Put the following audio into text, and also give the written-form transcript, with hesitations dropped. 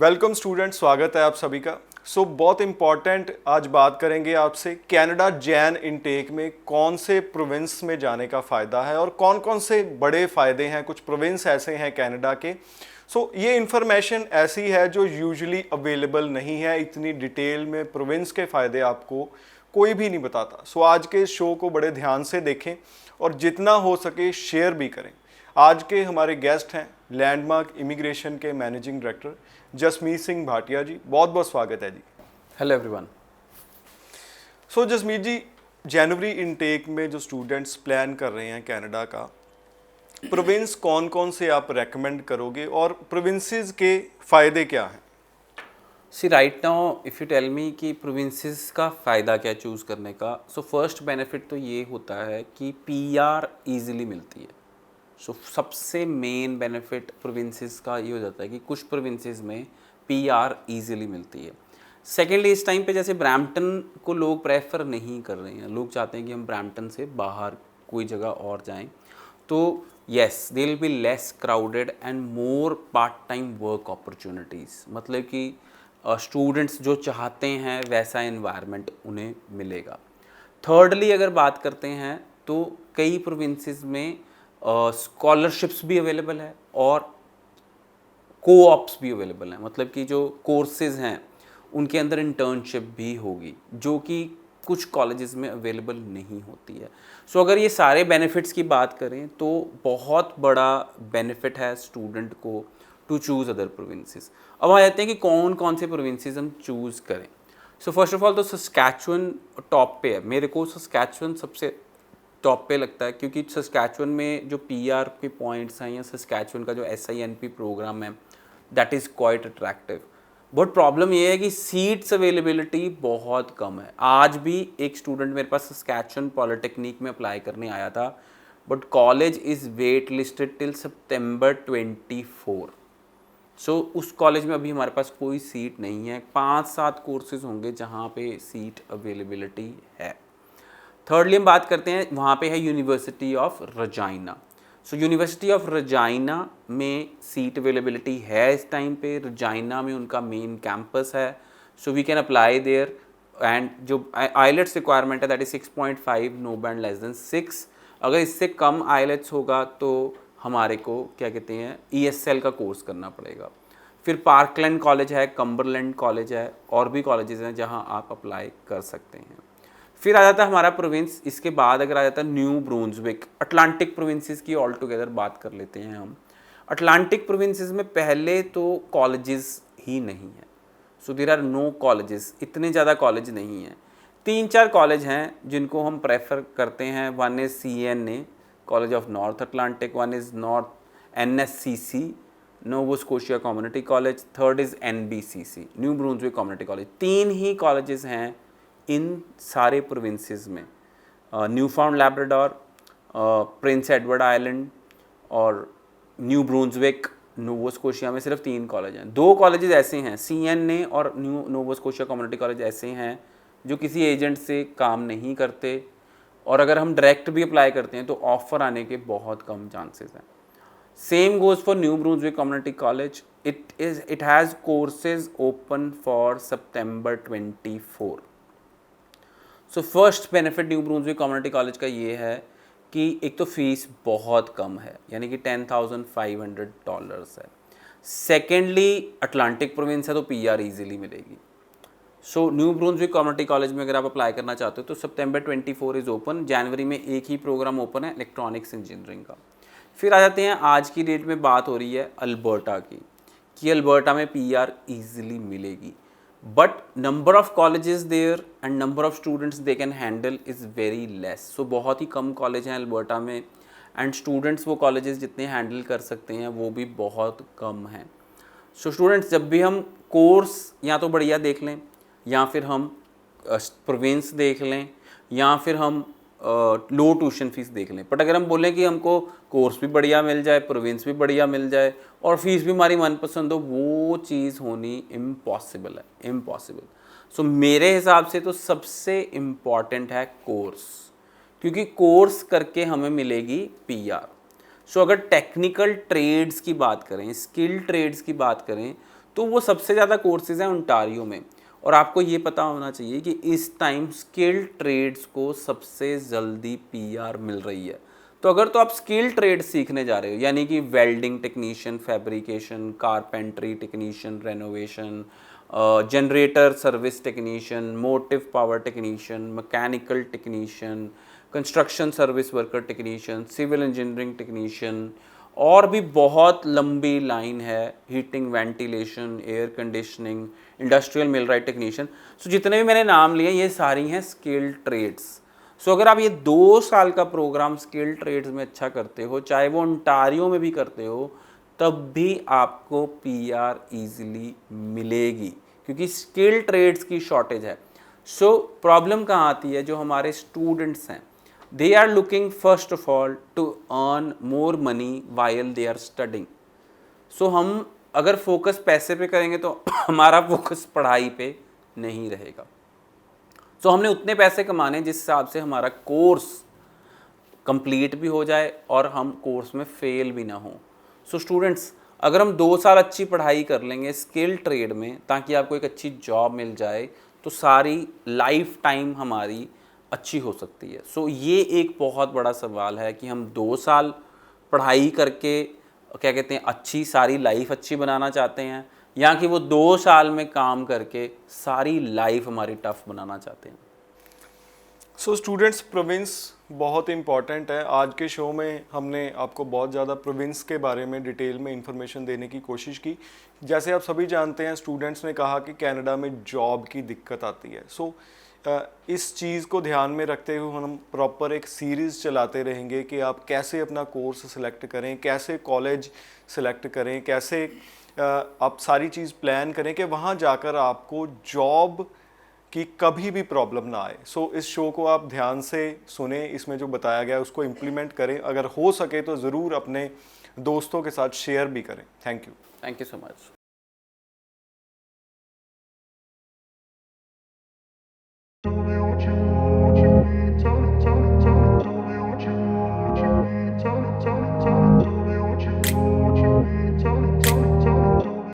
Welcome student, स्वागत है आप सभी का। बहुत इम्पॉर्टेंट आज बात करेंगे आपसे कनाडा जैन इनटेक में कौन से प्रोविंस में जाने का फ़ायदा है और कौन कौन से बड़े फ़ायदे हैं। कुछ प्रोविंस ऐसे हैं कनाडा के। ये इन्फॉर्मेशन ऐसी है जो यूजुअली अवेलेबल नहीं है, इतनी डिटेल में प्रोविंस के फ़ायदे आपको कोई भी नहीं बताता। आज के इस शो को बड़े ध्यान से देखें और जितना हो सके शेयर भी करें। आज के हमारे गेस्ट हैं लैंडमार्क इमिग्रेशन के मैनेजिंग डायरेक्टर जसमीत सिंह भाटिया जी। बहुत बहुत स्वागत है जी। Hello everyone. जसमीत जी, जनवरी इनटेक में जो स्टूडेंट्स प्लान कर रहे हैं कनाडा का, प्रोविंस कौन कौन से आप रेकमेंड करोगे और प्रोविंसेस के फ़ायदे क्या हैं? See right now if you tell me कि प्रोविंसेस का फ़ायदा क्या चूज़ करने का, सो फर्स्ट बेनिफिट तो ये होता है कि पीआर इजीली मिलती है। सबसे मेन बेनिफिट प्रोविंसेस का ये हो जाता है कि कुछ प्रोविंसेस में पीआर इजीली मिलती है। सेकेंडली, इस टाइम पे जैसे ब्रैम्पटन को लोग प्रेफर नहीं कर रहे हैं, लोग चाहते हैं कि हम ब्रैम्पटन से बाहर कोई जगह और जाएं, तो yes they will be less crowded and more part time work opportunities. मतलब कि स्टूडेंट्स जो चाहते हैं वैसा एनवायरनमेंट उन्हें मिलेगा। थर्डली, अगर बात करते हैं तो कई प्रोविंसेस में स्कॉलरशिप्स भी अवेलेबल है और कोऑप्स भी अवेलेबल हैं। मतलब कि जो कोर्सेज हैं उनके अंदर इंटर्नशिप भी होगी, जो कि कुछ कॉलेजेस में अवेलेबल नहीं होती है। अगर ये सारे बेनिफिट्स की बात करें तो बहुत बड़ा बेनिफिट है स्टूडेंट को टू चूज़ अदर प्रोविंसेस। अब आ जाते हैं कि कौन कौन से प्रोविंसेस हम चूज़ करें। फर्स्ट ऑफ ऑल तो सस्कैचुअन टॉप पे है। मेरे को सस्कैचुअन सबसे टॉप पे लगता है, क्योंकि सस्कैचुअन में जो पीआर के पॉइंट्स हैं या सस्कैचुअन का जो एसआईएनपी प्रोग्राम है that is quite attractive. But problem ये है कि सीट्स अवेलेबिलिटी बहुत कम है। आज भी एक स्टूडेंट मेरे पास सस्कैचुअन पॉलिटेक्निक में अप्लाई करने आया था, but college is wait listed till सितंबर 24। उस कॉलेज में अभी हमारे पास कोई सीट नहीं है। 5-7 कोर्सेज होंगे जहाँ पे सीट अवेलेबिलिटी है। थर्डली हम बात करते हैं, वहाँ पे है university of Regina. University of Regina में सीट अवेलेबिलिटी है इस टाइम पे। रजाइना में उनका मेन कैंपस है, we can apply there. And जो आईलेट्स रिक्वायरमेंट है that is 6.5, no band less than 6। अगर इससे कम आईलेट्स होगा तो हमारे को क्या कहते हैं ESL का कोर्स करना पड़ेगा। फिर पार्कलैंड कॉलेज है, कम्बरलैंड कॉलेज है, और भी कॉलेजेस हैं जहाँ आप अप्लाई कर सकते हैं। फिर आ जाता है हमारा प्रोविंस। इसके बाद अगर आ जाता है न्यू ब्रुंसविक। अटलांटिक प्रोविंसेस की ऑल टुगेदर बात कर लेते हैं हम। अटलांटिक प्रोविंसेस में पहले तो कॉलेजेस ही नहीं है, देयर आर नो कॉलेजेस। इतने ज़्यादा कॉलेज नहीं हैं। 3-4 कॉलेज हैं जिनको हम प्रेफर करते हैं। One is CNA, College of North Atlantic. One is north NSCC, Nova Scotia Community College. Third is NBCC, New Brunswick Community College. 3 ही कॉलेजेस हैं इन सारे प्रोविंसेस में। Newfoundland Labrador, Prince Edward Island और New Brunswick, Nova Scotia में सिर्फ 3 college हैं। 2 colleges ऐसे हैं, CNA और नोवा स्कोशिया कम्युनिटी कॉलेज ऐसे हैं जो किसी एजेंट से काम नहीं करते, और अगर हम डायरेक्ट भी अप्लाई करते हैं तो ऑफर आने के बहुत कम चांसेस हैं। Same goes for New Brunswick Community College. It has courses open for सितंबर 24। First benefit New Brunswick Community College का ये है कि एक तो फीस बहुत कम है, यानी कि $10,500 है। सेकेंडली, अटलांटिक प्रोविंस है तो PR ईजिली मिलेगी। न्यू ब्रुंसविक कम्युनिटी कॉलेज में अगर आप अप्लाई करना चाहते हो तो सितंबर 24 इज़ ओपन। जनवरी में एक ही प्रोग्राम ओपन है, इलेक्ट्रॉनिक्स इंजीनियरिंग का। फिर आ जाते हैं, आज की डेट में बात हो रही है अल्बर्टा की, कि अल्बर्टा में PR ईजिली मिलेगी, but number of colleges there and number of students they can handle is very less. बहुत ही कम कॉलेज हैं अल्बर्टा में, एंड स्टूडेंट्स वो कॉलेजेस जितने हैंडल कर सकते हैं वो भी बहुत कम हैं। स्टूडेंट्स, जब भी हम कोर्स या तो बढ़िया देख लें, या फिर हम प्रोविंस देख लें, या फिर हम लो ट्यूशन फीस देख लें, बट अगर हम बोलें कि हमको कोर्स भी बढ़िया मिल जाए, प्रोविंस भी बढ़िया मिल जाए, और फीस भी हमारी मनपसंद हो, वो चीज़ होनी इम्पॉसिबल है, इम्पॉसिबल। मेरे हिसाब से तो सबसे इम्पॉर्टेंट है कोर्स, क्योंकि कोर्स करके हमें मिलेगी PR। अगर टेक्निकल ट्रेड्स की बात करें, स्किल ट्रेड्स की बात करें, तो वो सबसे ज़्यादा कोर्सेज हैं ओंटारियो में। और आपको ये पता होना चाहिए कि इस टाइम स्किल्ड ट्रेड्स को सबसे जल्दी पीआर मिल रही है। तो अगर तो आप स्किल ट्रेड सीखने जा रहे हो, यानी कि welding technician, fabrication, carpentry technician, renovation, generator service technician, motive power technician, mechanical technician, construction service worker technician, civil engineering technician, और भी बहुत लंबी लाइन है, heating, ventilation, air conditioning, industrial millwright technician. So जितने भी मैंने नाम लिए ये सारी हैं स्किल्ड ट्रेड्स। सो अगर आप ये 2 साल का प्रोग्राम स्किल ट्रेड्स में अच्छा करते हो, चाहे वो ओंटारियो में भी करते हो, तब भी आपको पीआर इजीली मिलेगी, क्योंकि स्किल ट्रेड्स की शॉर्टेज है। सो प्रॉब्लम कहाँ आती है, जो हमारे स्टूडेंट्स हैं, they are looking first of all to earn more money while they are studying. So हम अगर फोकस पैसे पे करेंगे तो हमारा फोकस पढ़ाई पे नहीं रहेगा। सो हमने उतने पैसे कमाने जिस हिसाब से हमारा कोर्स कंप्लीट भी हो जाए और हम कोर्स में फेल भी ना हो। सो स्टूडेंट्स, अगर हम 2 साल अच्छी पढ़ाई कर लेंगे स्किल ट्रेड में, ताकि आपको एक अच्छी जॉब मिल जाए, तो सारी लाइफ टाइम हमारी अच्छी हो सकती है। सो ये एक बहुत बड़ा सवाल है कि हम 2 साल पढ़ाई करके क्या कहते हैं अच्छी सारी लाइफ अच्छी बनाना चाहते हैं, या कि वो 2 साल में काम करके सारी लाइफ हमारी टफ बनाना चाहते हैं। सो स्टूडेंट्स, प्रोविंस बहुत इंपॉर्टेंट है। आज के शो में हमने आपको बहुत ज़्यादा प्रोविंस के बारे में डिटेल में इंफॉर्मेशन देने की कोशिश की। जैसे आप सभी जानते हैं, स्टूडेंट्स ने कहा कि कनाडा में जॉब की दिक्कत आती है। सो इस चीज़ को ध्यान में रखते हुए हम प्रॉपर एक सीरीज़ चलाते रहेंगे कि आप कैसे अपना कोर्स सिलेक्ट करें, कैसे कॉलेज सिलेक्ट करें, कैसे आप सारी चीज़ प्लान करें कि वहाँ जाकर आपको जॉब कि कभी भी प्रॉब्लम ना आए। सो इस शो को आप ध्यान से सुने, इसमें जो बताया गया है उसको इम्प्लीमेंट करें। अगर हो सके तो ज़रूर अपने दोस्तों के साथ शेयर भी करें। Thank you so much.